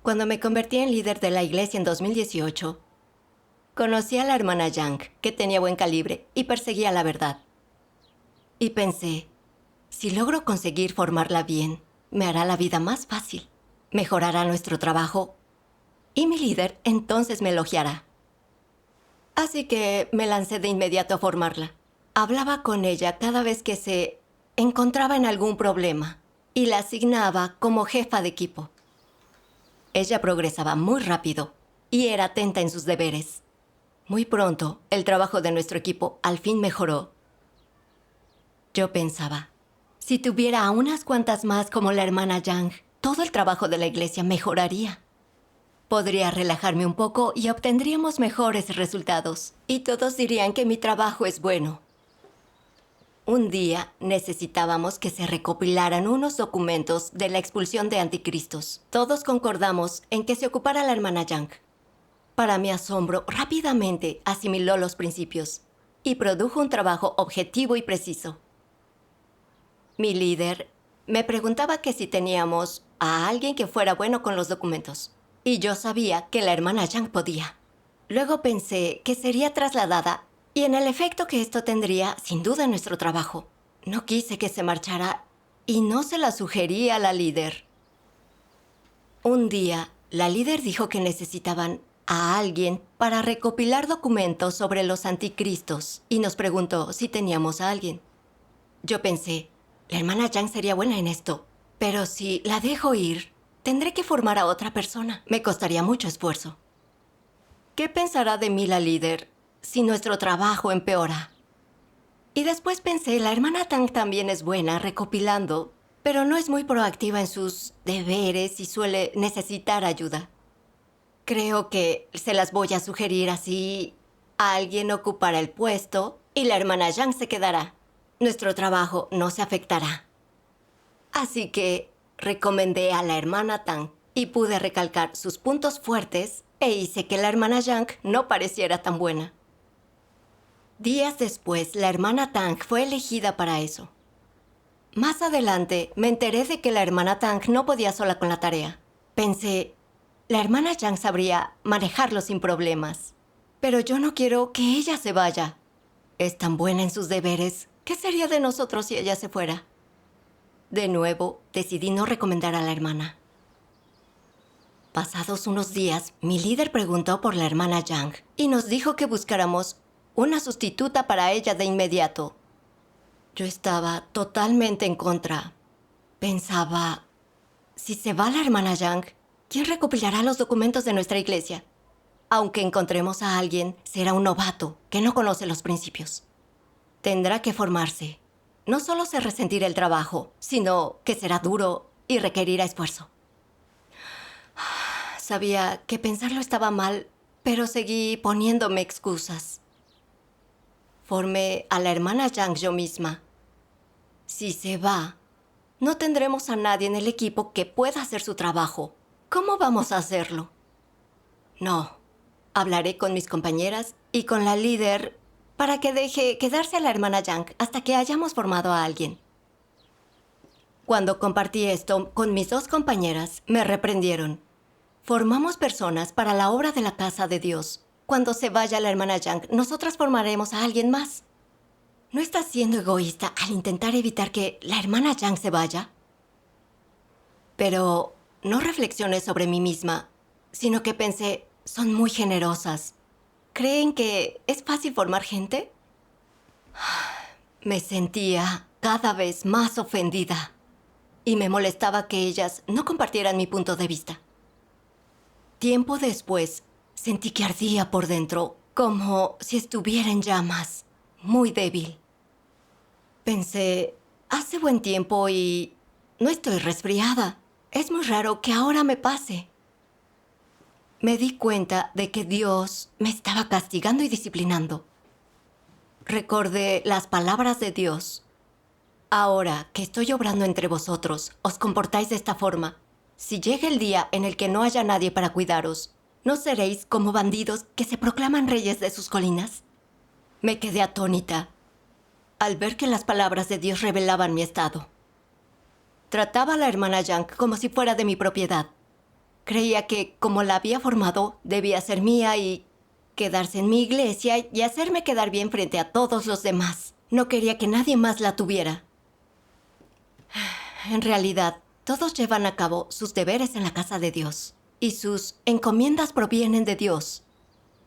Cuando me convertí en líder de la iglesia en 2018, conocí a la hermana Yang, que tenía buen calibre y perseguía la verdad. Y pensé, si logro conseguir formarla bien, me hará la vida más fácil, mejorará nuestro trabajo y mi líder entonces me elogiará. Así que me lancé de inmediato a formarla. Hablaba con ella cada vez que se encontraba en algún problema y la asignaba como jefa de equipo. Ella progresaba muy rápido y era atenta en sus deberes. Muy pronto, el trabajo de nuestro equipo al fin mejoró. Yo pensaba, si tuviera a unas cuantas más como la hermana Yang, todo el trabajo de la iglesia mejoraría. Podría relajarme un poco y obtendríamos mejores resultados. Y todos dirían que mi trabajo es bueno. Un día necesitábamos que se recopilaran unos documentos de la expulsión de anticristos. Todos concordamos en que se ocupara la hermana Yang. Para mi asombro, rápidamente asimiló los principios y produjo un trabajo objetivo y preciso. Mi líder me preguntaba que si teníamos a alguien que fuera bueno con los documentos. Y yo sabía que la hermana Yang podía. Luego pensé que sería trasladada y en el efecto que esto tendría, sin duda, en nuestro trabajo. No quise que se marchara y no se la sugerí a la líder. Un día, la líder dijo que necesitaban a alguien para recopilar documentos sobre los anticristos y nos preguntó si teníamos a alguien. Yo pensé, la hermana Yang sería buena en esto, pero si la dejo ir, tendré que formar a otra persona. Me costaría mucho esfuerzo. ¿Qué pensará de mí la líder si nuestro trabajo empeora? Y después pensé, la hermana Tang también es buena recopilando, pero no es muy proactiva en sus deberes y suele necesitar ayuda. Creo que se las voy a sugerir así. Alguien ocupará el puesto y la hermana Yang se quedará. Nuestro trabajo no se afectará. Así que recomendé a la hermana Tang y pude recalcar sus puntos fuertes e hice que la hermana Yang no pareciera tan buena. Días después, la hermana Tang fue elegida para eso. Más adelante, me enteré de que la hermana Tang no podía sola con la tarea. Pensé, la hermana Yang sabría manejarlo sin problemas. Pero yo no quiero que ella se vaya. Es tan buena en sus deberes. ¿Qué sería de nosotros si ella se fuera? De nuevo, decidí no recomendar a la hermana. Pasados unos días, mi líder preguntó por la hermana Yang y nos dijo que buscáramos una sustituta para ella de inmediato. Yo estaba totalmente en contra. Pensaba, si se va la hermana Yang, ¿quién recopilará los documentos de nuestra iglesia? Aunque encontremos a alguien, será un novato que no conoce los principios. Tendrá que formarse. No solo se resentirá el trabajo, sino que será duro y requerirá esfuerzo. Sabía que pensarlo estaba mal, pero seguí poniéndome excusas. Formé a la hermana Yang yo misma. Si se va, no tendremos a nadie en el equipo que pueda hacer su trabajo. ¿Cómo vamos a hacerlo? No. Hablaré con mis compañeras y con la líder para que deje quedarse a la hermana Yang hasta que hayamos formado a alguien. Cuando compartí esto con mis dos compañeras, me reprendieron. Formamos personas para la obra de la casa de Dios. Cuando se vaya la hermana Yang, nosotras formaremos a alguien más. ¿No estás siendo egoísta al intentar evitar que la hermana Yang se vaya? Pero no reflexioné sobre mí misma, sino que pensé, son muy generosas. ¿Creen que es fácil formar gente? Me sentía cada vez más ofendida y me molestaba que ellas no compartieran mi punto de vista. Tiempo después, sentí que ardía por dentro, como si estuviera en llamas, muy débil. Pensé, hace buen tiempo y no estoy resfriada. Es muy raro que ahora me pase. Me di cuenta de que Dios me estaba castigando y disciplinando. Recordé las palabras de Dios. Ahora que estoy obrando entre vosotros, os comportáis de esta forma. Si llega el día en el que no haya nadie para cuidaros, ¿no seréis como bandidos que se proclaman reyes de sus colinas? Me quedé atónita al ver que las palabras de Dios revelaban mi estado. Trataba a la hermana Yang como si fuera de mi propiedad. Creía que, como la había formado, debía ser mía y quedarse en mi iglesia y hacerme quedar bien frente a todos los demás. No quería que nadie más la tuviera. En realidad, todos llevan a cabo sus deberes en la casa de Dios. Y sus encomiendas provienen de Dios.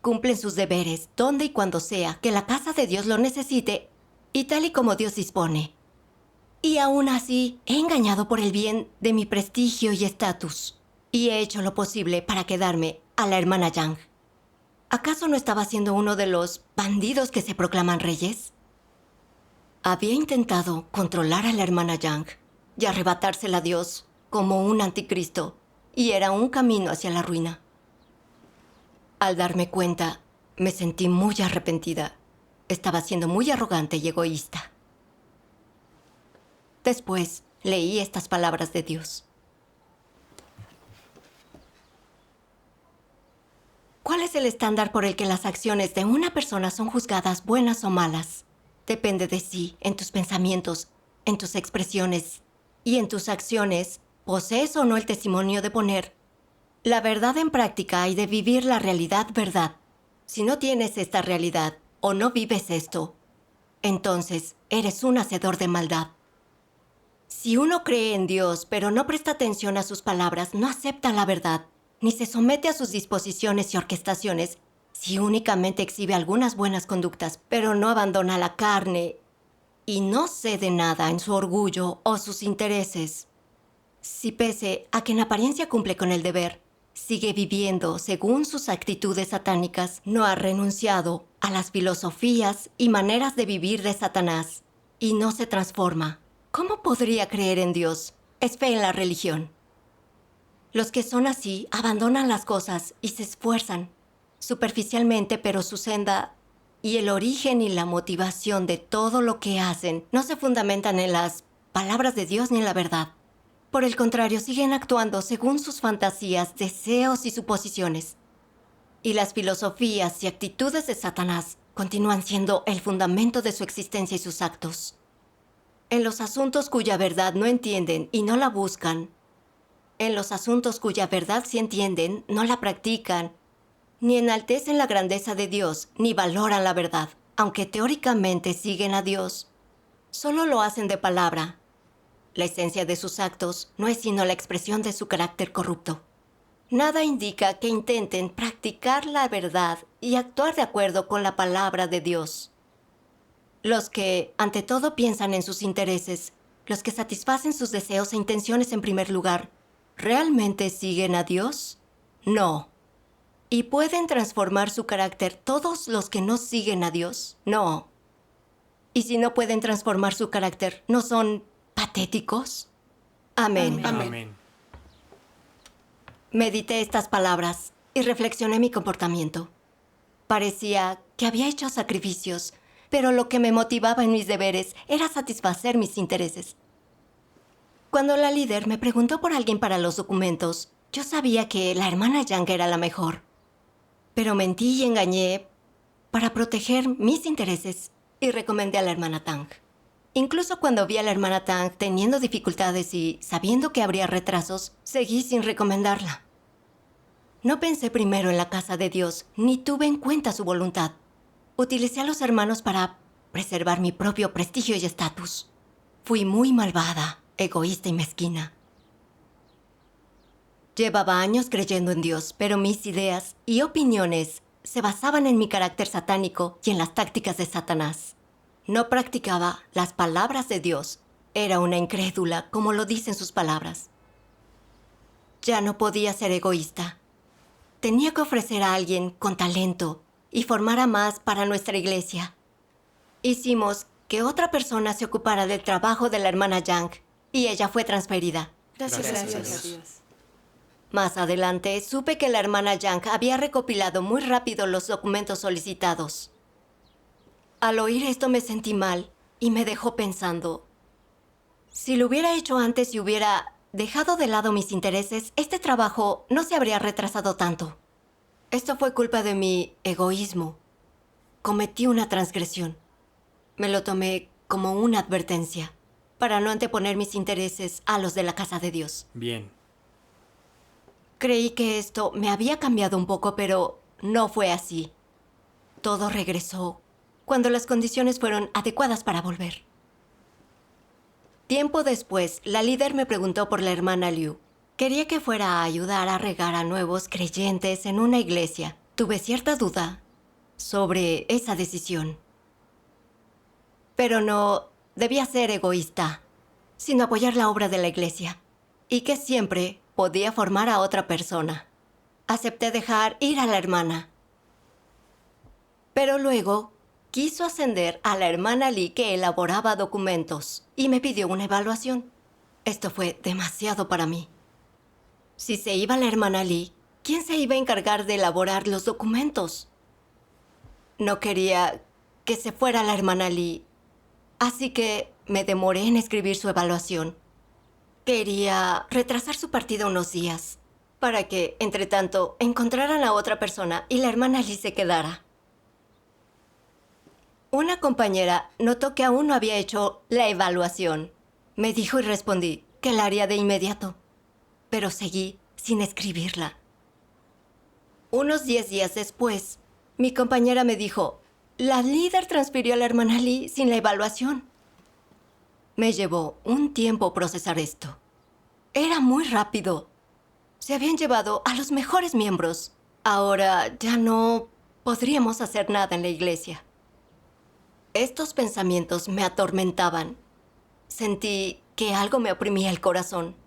Cumplen sus deberes donde y cuando sea que la casa de Dios lo necesite y tal y como Dios dispone. Y aún así, he engañado por el bien de mi prestigio y estatus. Y he hecho lo posible para quedarme a la hermana Yang. ¿Acaso no estaba siendo uno de los bandidos que se proclaman reyes? Había intentado controlar a la hermana Yang y arrebatársela a Dios como un anticristo, y era un camino hacia la ruina. Al darme cuenta, me sentí muy arrepentida. Estaba siendo muy arrogante y egoísta. Después, leí estas palabras de Dios. ¿Cuál es el estándar por el que las acciones de una persona son juzgadas buenas o malas? Depende de si, en tus pensamientos, en tus expresiones y en tus acciones, posees o no el testimonio de poner la verdad en práctica y de vivir la realidad verdad. Si no tienes esta realidad o no vives esto, entonces eres un hacedor de maldad. Si uno cree en Dios, pero no presta atención a sus palabras, no acepta la verdad, ni se somete a sus disposiciones y orquestaciones, si únicamente exhibe algunas buenas conductas, pero no abandona la carne y no cede nada en su orgullo o sus intereses, si pese a que en apariencia cumple con el deber, sigue viviendo según sus actitudes satánicas, no ha renunciado a las filosofías y maneras de vivir de Satanás y no se transforma, ¿cómo podría creer en Dios? Es fe en la religión. Los que son así abandonan las cosas y se esfuerzan, superficialmente, pero su senda y el origen y la motivación de todo lo que hacen no se fundamentan en las palabras de Dios ni en la verdad. Por el contrario, siguen actuando según sus fantasías, deseos y suposiciones. Y las filosofías y actitudes de Satanás continúan siendo el fundamento de su existencia y sus actos. En los asuntos cuya verdad no entienden y no la buscan, en los asuntos cuya verdad sí entienden, no la practican, ni enaltecen la grandeza de Dios, ni valoran la verdad, aunque teóricamente siguen a Dios, solo lo hacen de palabra. La esencia de sus actos no es sino la expresión de su carácter corrupto. Nada indica que intenten practicar la verdad y actuar de acuerdo con la palabra de Dios. Los que, ante todo, piensan en sus intereses, los que satisfacen sus deseos e intenciones en primer lugar, ¿realmente siguen a Dios? No. ¿Y pueden transformar su carácter todos los que no siguen a Dios? No. Y si no pueden transformar su carácter, ¿no son patéticos? Amén. Amén. Amén. Medité estas palabras y reflexioné mi comportamiento. Parecía que había hecho sacrificios, pero lo que me motivaba en mis deberes era satisfacer mis intereses. Cuando la líder me preguntó por alguien para los documentos, yo sabía que la hermana Yang era la mejor. Pero mentí y engañé para proteger mis intereses y recomendé a la hermana Tang. Incluso cuando vi a la hermana Tang teniendo dificultades y sabiendo que habría retrasos, seguí sin recomendarla. No pensé primero en la casa de Dios, ni tuve en cuenta su voluntad. Utilicé a los hermanos para preservar mi propio prestigio y estatus. Fui muy malvada, egoísta y mezquina. Llevaba años creyendo en Dios, pero mis ideas y opiniones se basaban en mi carácter satánico y en las tácticas de Satanás. No practicaba las palabras de Dios. Era una incrédula, como lo dicen sus palabras. Ya no podía ser egoísta. Tenía que ofrecer a alguien con talento y formar a más para nuestra iglesia. Hicimos que otra persona se ocupara del trabajo de la hermana Yang y ella fue transferida. Gracias a Dios. Más adelante, supe que la hermana Yang había recopilado muy rápido los documentos solicitados. Al oír esto me sentí mal y me dejó pensando. Si lo hubiera hecho antes y hubiera dejado de lado mis intereses, este trabajo no se habría retrasado tanto. Esto fue culpa de mi egoísmo. Cometí una transgresión. Me lo tomé como una advertencia para no anteponer mis intereses a los de la casa de Dios. Bien. Creí que esto me había cambiado un poco, pero no fue así. Todo regresó cuando las condiciones fueron adecuadas para volver. Tiempo después, la líder me preguntó por la hermana Liu. Quería que fuera a ayudar a regar a nuevos creyentes en una iglesia. Tuve cierta duda sobre esa decisión. Pero no debía ser egoísta, sino apoyar la obra de la iglesia. Y que siempre podía formar a otra persona. Acepté dejar ir a la hermana. Pero luego quiso ascender a la hermana Lee, que elaboraba documentos, y me pidió una evaluación. Esto fue demasiado para mí. Si se iba la hermana Lee, ¿quién se iba a encargar de elaborar los documentos? No quería que se fuera la hermana Lee, así que me demoré en escribir su evaluación. Quería retrasar su partida unos días, para que, entre tanto, encontraran a otra persona y la hermana Lee se quedara. Una compañera notó que aún no había hecho la evaluación. Me dijo y respondí que la haría de inmediato, pero seguí sin escribirla. Unos 10 días después, mi compañera me dijo, la líder transfirió a la hermana Lee sin la evaluación. Me llevó un tiempo procesar esto. Era muy rápido. Se habían llevado a los mejores miembros. Ahora ya no podríamos hacer nada en la iglesia. Estos pensamientos me atormentaban. Sentí que algo me oprimía el corazón.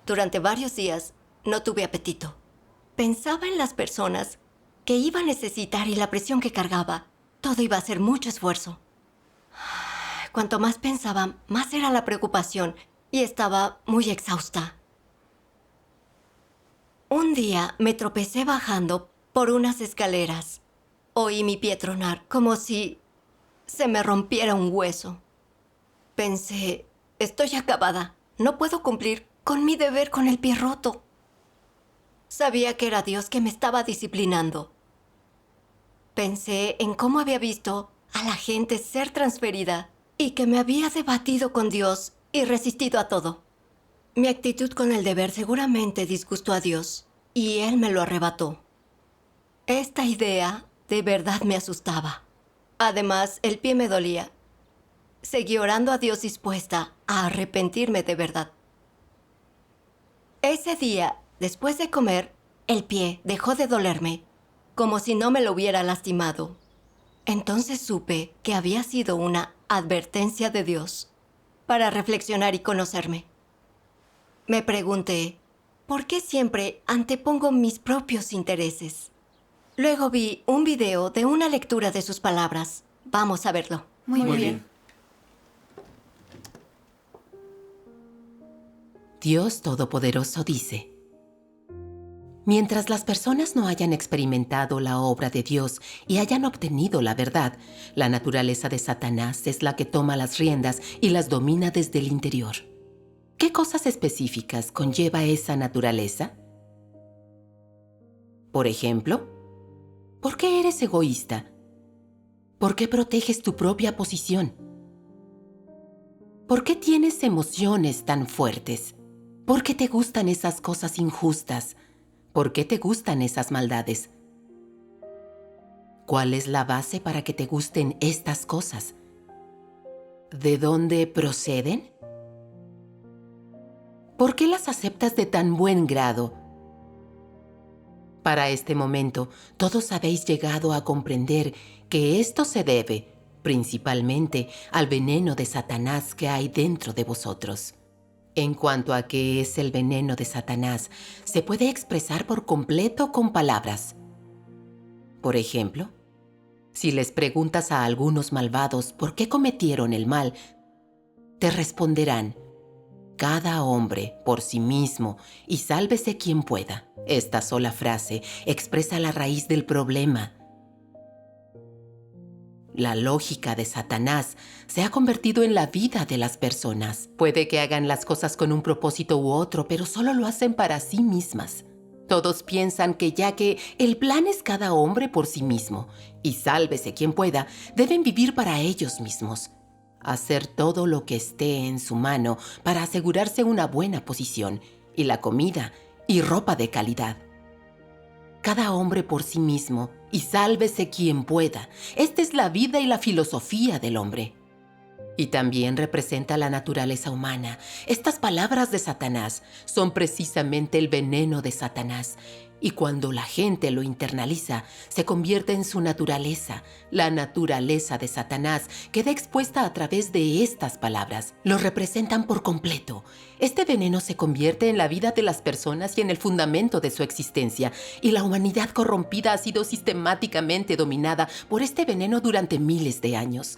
Durante varios días no tuve apetito. Pensaba en las personas que iba a necesitar y la presión que cargaba. Todo iba a ser mucho esfuerzo. Cuanto más pensaba, más era la preocupación y estaba muy exhausta. Un día me tropecé bajando por unas escaleras. Oí mi pie tronar como si se me rompiera un hueso. Pensé, estoy acabada. No puedo cumplir con mi deber con el pie roto. Sabía que era Dios que me estaba disciplinando. Pensé en cómo había visto a la gente ser transferida y que me había debatido con Dios y resistido a todo. Mi actitud con el deber seguramente disgustó a Dios y Él me lo arrebató. Esta idea de verdad me asustaba. Además, el pie me dolía. Seguí orando a Dios dispuesta a arrepentirme de verdad. Ese día, después de comer, el pie dejó de dolerme, como si no me lo hubiera lastimado. Entonces supe que había sido una advertencia de Dios para reflexionar y conocerme. Me pregunté, ¿por qué siempre antepongo mis propios intereses? Luego vi un video de una lectura de sus palabras. Vamos a verlo. Muy bien. Dios Todopoderoso dice: mientras las personas no hayan experimentado la obra de Dios y hayan obtenido la verdad, la naturaleza de Satanás es la que toma las riendas y las domina desde el interior. ¿Qué cosas específicas conlleva esa naturaleza? Por ejemplo, ¿por qué eres egoísta? ¿Por qué proteges tu propia posición? ¿Por qué tienes emociones tan fuertes? ¿Por qué te gustan esas cosas injustas? ¿Por qué te gustan esas maldades? ¿Cuál es la base para que te gusten estas cosas? ¿De dónde proceden? ¿Por qué las aceptas de tan buen grado? Para este momento, todos habéis llegado a comprender que esto se debe, principalmente, al veneno de Satanás que hay dentro de vosotros. En cuanto a qué es el veneno de Satanás, se puede expresar por completo con palabras. Por ejemplo, si les preguntas a algunos malvados por qué cometieron el mal, te responderán: cada hombre por sí mismo y sálvese quien pueda. Esta sola frase expresa la raíz del problema. La lógica de Satanás se ha convertido en la vida de las personas. Puede que hagan las cosas con un propósito u otro, pero solo lo hacen para sí mismas. Todos piensan que ya que el plan es cada hombre por sí mismo y sálvese quien pueda, deben vivir para ellos mismos. Hacer todo lo que esté en su mano para asegurarse una buena posición y la comida y ropa de calidad. Cada hombre por sí mismo y sálvese quien pueda. Esta es la vida y la filosofía del hombre. Y también representa la naturaleza humana. Estas palabras de Satanás son precisamente el veneno de Satanás. Y cuando la gente lo internaliza, se convierte en su naturaleza. La naturaleza de Satanás queda expuesta a través de estas palabras. Lo representan por completo. Este veneno se convierte en la vida de las personas y en el fundamento de su existencia. Y la humanidad corrompida ha sido sistemáticamente dominada por este veneno durante miles de años.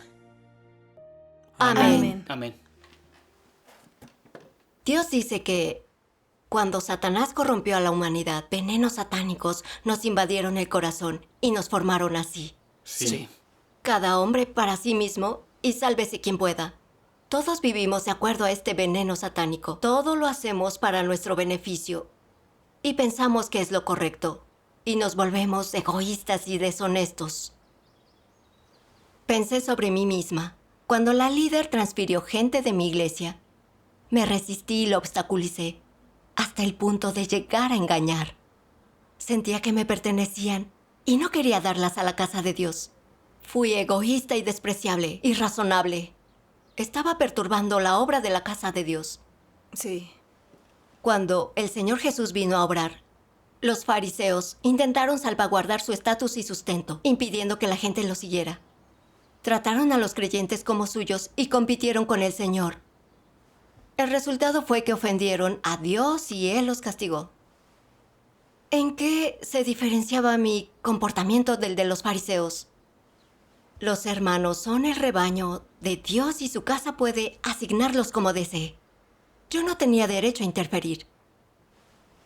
Amén. Amén. Dios dice que cuando Satanás corrompió a la humanidad, venenos satánicos nos invadieron el corazón y nos formaron así. Sí. Cada hombre para sí mismo y sálvese quien pueda. Todos vivimos de acuerdo a este veneno satánico. Todo lo hacemos para nuestro beneficio y pensamos que es lo correcto. Y nos volvemos egoístas y deshonestos. Pensé sobre mí misma. Cuando la líder transfirió gente de mi iglesia, me resistí y lo obstaculicé, hasta el punto de llegar a engañar. Sentía que me pertenecían y no quería darlas a la casa de Dios. Fui egoísta y despreciable, irrazonable. Estaba perturbando la obra de la casa de Dios. Sí. Cuando el Señor Jesús vino a obrar, los fariseos intentaron salvaguardar su estatus y sustento, impidiendo que la gente lo siguiera. Trataron a los creyentes como suyos y compitieron con el Señor. El resultado fue que ofendieron a Dios y Él los castigó. ¿En qué se diferenciaba mi comportamiento del de los fariseos? Los hermanos son el rebaño de Dios y su casa puede asignarlos como desee. Yo no tenía derecho a interferir.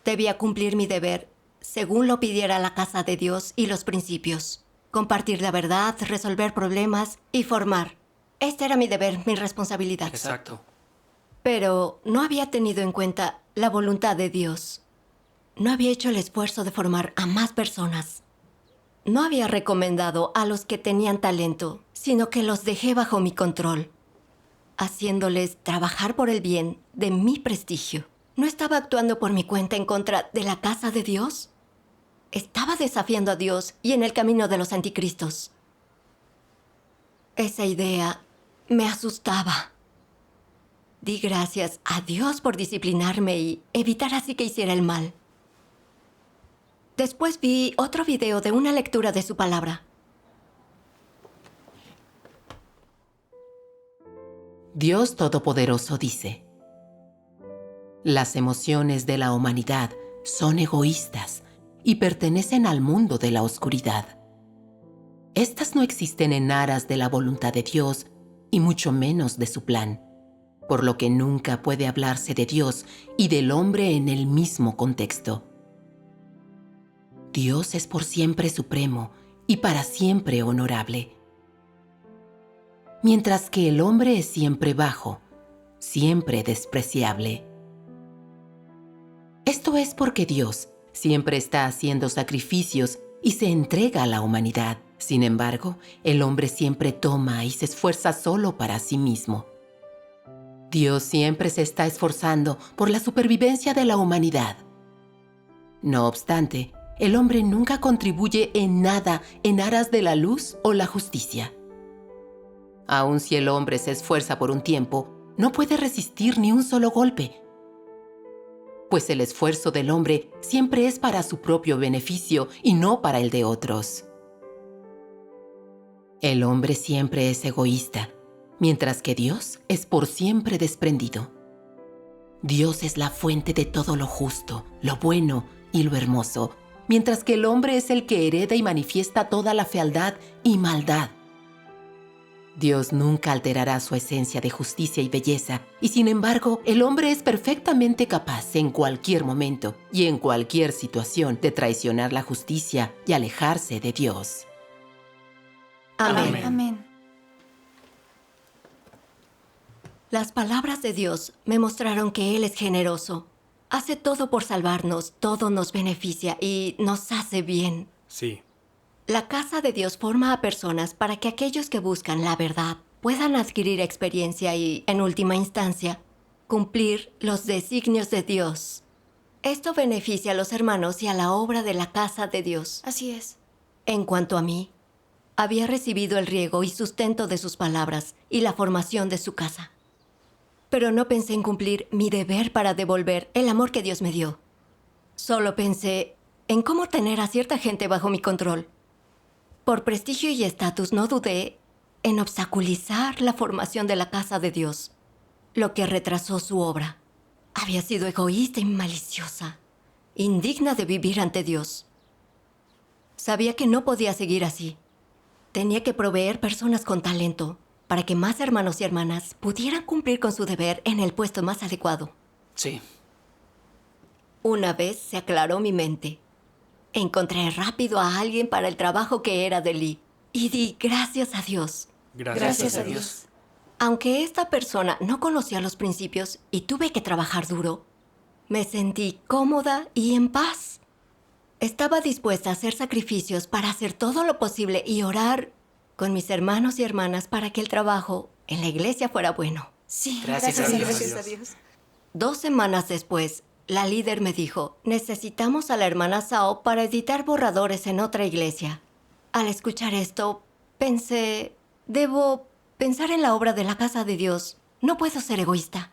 Debía cumplir mi deber según lo pidiera la casa de Dios y los principios. Compartir la verdad, resolver problemas y formar. Este era mi deber, mi responsabilidad. Exacto. Pero no había tenido en cuenta la voluntad de Dios. No había hecho el esfuerzo de formar a más personas. No había recomendado a los que tenían talento, sino que los dejé bajo mi control, haciéndoles trabajar por el bien de mi prestigio. ¿No estaba actuando por mi cuenta en contra de la casa de Dios? Estaba desafiando a Dios y en el camino de los anticristos. Esa idea me asustaba. Di gracias a Dios por disciplinarme y evitar así que hiciera el mal. Después vi otro video de una lectura de su palabra. Dios Todopoderoso dice: las emociones de la humanidad son egoístas y pertenecen al mundo de la oscuridad. Estas no existen en aras de la voluntad de Dios y mucho menos de su plan, por lo que nunca puede hablarse de Dios y del hombre en el mismo contexto. Dios es por siempre supremo y para siempre honorable, mientras que el hombre es siempre bajo, siempre despreciable. Esto es porque Dios siempre está haciendo sacrificios y se entrega a la humanidad. Sin embargo, el hombre siempre toma y se esfuerza solo para sí mismo. Dios siempre se está esforzando por la supervivencia de la humanidad. No obstante, el hombre nunca contribuye en nada en aras de la luz o la justicia. Aun si el hombre se esfuerza por un tiempo, no puede resistir ni un solo golpe, pues el esfuerzo del hombre siempre es para su propio beneficio y no para el de otros. El hombre siempre es egoísta, mientras que Dios es por siempre desprendido. Dios es la fuente de todo lo justo, lo bueno y lo hermoso, mientras que el hombre es el que hereda y manifiesta toda la fealdad y maldad. Dios nunca alterará su esencia de justicia y belleza, y sin embargo, el hombre es perfectamente capaz en cualquier momento y en cualquier situación de traicionar la justicia y alejarse de Dios. Amén. Amén. Las palabras de Dios me mostraron que Él es generoso. Hace todo por salvarnos, todo nos beneficia y nos hace bien. Sí. La casa de Dios forma a personas para que aquellos que buscan la verdad puedan adquirir experiencia y, en última instancia, cumplir los designios de Dios. Esto beneficia a los hermanos y a la obra de la casa de Dios. Así es. En cuanto a mí, había recibido el riego y sustento de sus palabras y la formación de su casa. Pero no pensé en cumplir mi deber para devolver el amor que Dios me dio. Solo pensé en cómo tener a cierta gente bajo mi control. Por prestigio y estatus no dudé en obstaculizar la formación de la casa de Dios, lo que retrasó su obra. Había sido egoísta y maliciosa, indigna de vivir ante Dios. Sabía que no podía seguir así. Tenía que proveer personas con talento para que más hermanos y hermanas pudieran cumplir con su deber en el puesto más adecuado. Sí. Una vez se aclaró mi mente. Encontré rápido a alguien para el trabajo que era de Lee y di gracias a Dios. Gracias a Dios. Aunque esta persona no conocía los principios y tuve que trabajar duro, me sentí cómoda y en paz. Estaba dispuesta a hacer sacrificios para hacer todo lo posible y orar con mis hermanos y hermanas para que el trabajo en la iglesia fuera bueno. Sí, Gracias a Dios. Gracias a Dios. 2 semanas después, la líder me dijo, necesitamos a la hermana Sao para editar borradores en otra iglesia. Al escuchar esto, pensé, debo pensar en la obra de la casa de Dios. No puedo ser egoísta.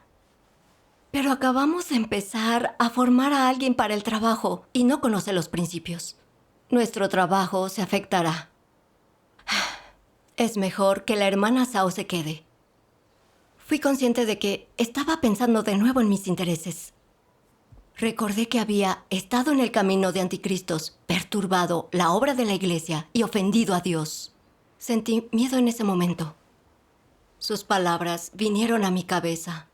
Pero acabamos de empezar a formar a alguien para el trabajo y no conoce los principios. Nuestro trabajo se afectará. Es mejor que la hermana Sao se quede. Fui consciente de que estaba pensando de nuevo en mis intereses. Recordé que había estado en el camino de anticristos, perturbado la obra de la iglesia y ofendido a Dios. Sentí miedo en ese momento. Sus palabras vinieron a mi cabeza.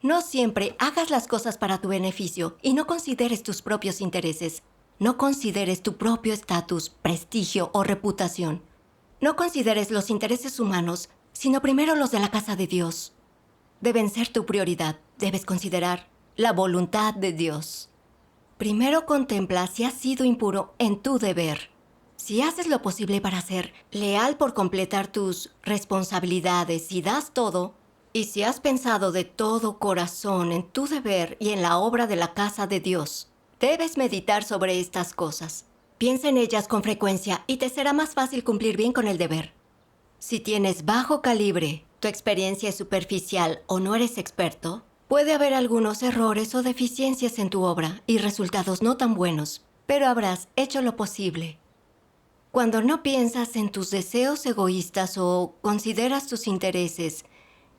No siempre hagas las cosas para tu beneficio y no consideres tus propios intereses. No consideres tu propio estatus, prestigio o reputación. No consideres los intereses humanos, sino primero los de la casa de Dios. Deben ser tu prioridad. Debes considerar la voluntad de Dios. Primero contempla si has sido impuro en tu deber. Si haces lo posible para ser leal por completar tus responsabilidades y das todo, y si has pensado de todo corazón en tu deber y en la obra de la casa de Dios, debes meditar sobre estas cosas. Piensa en ellas con frecuencia y te será más fácil cumplir bien con el deber. Si tienes bajo calibre, tu experiencia es superficial o no eres experto, puede haber algunos errores o deficiencias en tu obra y resultados no tan buenos, pero habrás hecho lo posible. Cuando no piensas en tus deseos egoístas o consideras tus intereses,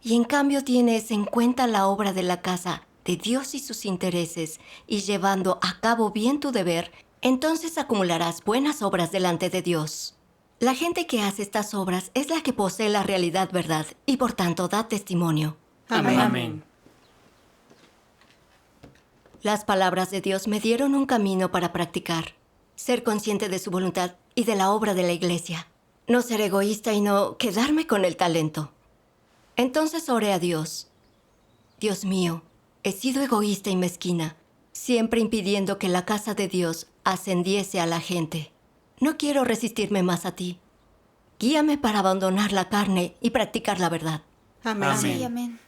y en cambio tienes en cuenta la obra de la casa de Dios y sus intereses, y llevando a cabo bien tu deber, entonces acumularás buenas obras delante de Dios. La gente que hace estas obras es la que posee la realidad verdad y por tanto da testimonio. Amén. Amén. Las palabras de Dios me dieron un camino para practicar, ser consciente de su voluntad y de la obra de la iglesia. No ser egoísta y no quedarme con el talento. Entonces oré a Dios. Dios mío, he sido egoísta y mezquina, siempre impidiendo que la casa de Dios ascendiese a la gente. No quiero resistirme más a ti. Guíame para abandonar la carne y practicar la verdad. Amén. Amén. Sí, amén.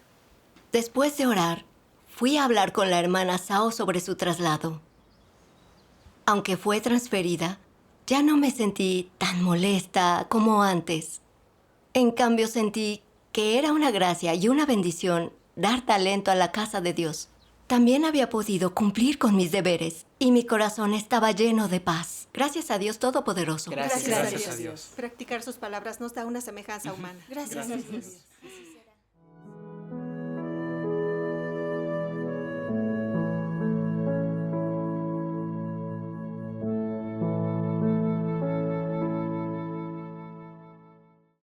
Después de orar, fui a hablar con la hermana Sao sobre su traslado. Aunque fue transferida, ya no me sentí tan molesta como antes. En cambio, sentí que era una gracia y una bendición dar talento a la casa de Dios. También había podido cumplir con mis deberes y mi corazón estaba lleno de paz. Gracias a Dios Todopoderoso. Gracias Gracias a Dios. Practicar sus palabras nos da una semejanza humana. Gracias a Dios.